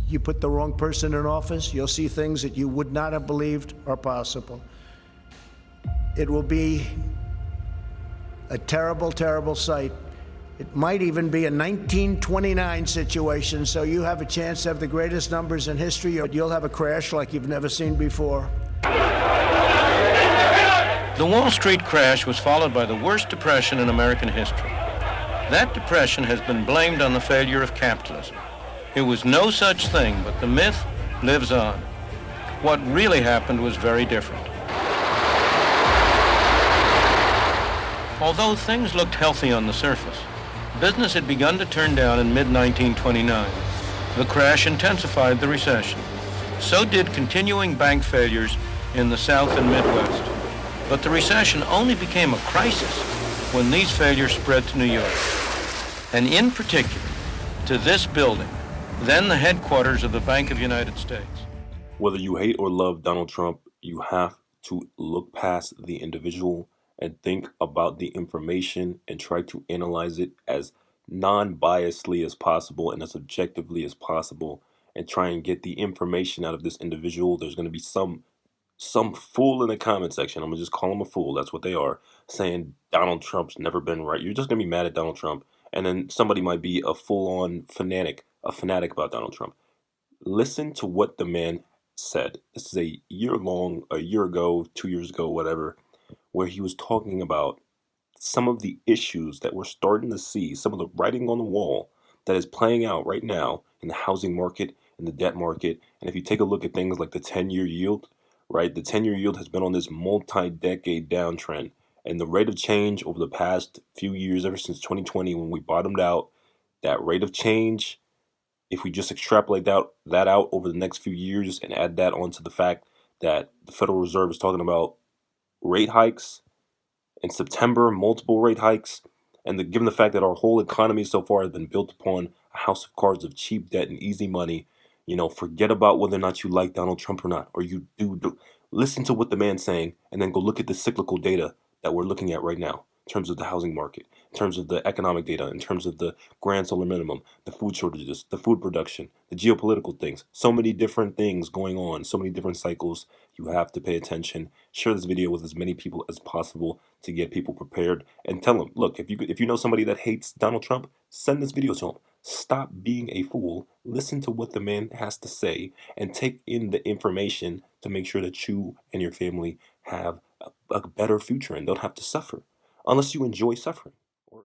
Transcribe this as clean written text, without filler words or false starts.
You put the wrong person in office, you'll see things that you would not have believed are possible. It will be a terrible, terrible sight. It might even be a 1929 situation, so you have a chance to have the greatest numbers in history, or you'll have a crash like you've never seen before. The Wall Street crash was followed by the worst depression in American history. That depression has been blamed on the failure of capitalism. It was no such thing, but the myth lives on. What really happened was very different. Although things looked healthy on the surface, business had begun to turn down in mid-1929. The crash intensified the recession. So did continuing bank failures in the South and Midwest. But the recession only became a crisis when these failures spread to New York, and in particular to this building, then the headquarters of the Bank of the United States. Whether you hate or love Donald Trump, you have to look past the individual and think about the information and try to analyze it as non-biasedly as possible and as objectively as possible, and try and get the information out of this individual. There's going to be some fool in the comment section, I'm gonna just call him a fool, that's what they are, saying Donald Trump's never been right. You're just gonna be mad at Donald Trump, and then somebody might be a full-on fanatic about Donald Trump. Listen to what the man said. This is a year ago, 2 years ago, whatever, where he was talking about some of the issues that we're starting to see, some of the writing on the wall that is playing out right now in the housing market, in the debt market. And if you take a look at things like the 10-year yield, right, the 10-year yield has been on this multi-decade downtrend. And the rate of change over the past few years, ever since 2020 when we bottomed out, that rate of change, if we just extrapolate that out over the next few years and add that onto the fact that the Federal Reserve is talking about rate hikes in September, multiple rate hikes, and given the fact that our whole economy so far has been built upon a house of cards of cheap debt and easy money, forget about whether or not you like Donald Trump or not, or you do. Listen to what the man's saying, and then go look at the cyclical data that we're looking at right now in terms of the housing market, in terms of the economic data, in terms of the grand solar minimum, the food shortages, the food production, the geopolitical things. So many different things going on, so many different cycles. You have to pay attention. Share this video with as many people as possible to get people prepared, and tell them, look, if you know somebody that hates Donald Trump, send this video to them. Stop being a fool. Listen to what the man has to say and take in the information to make sure that you and your family have a better future and don't have to suffer unless you enjoy suffering.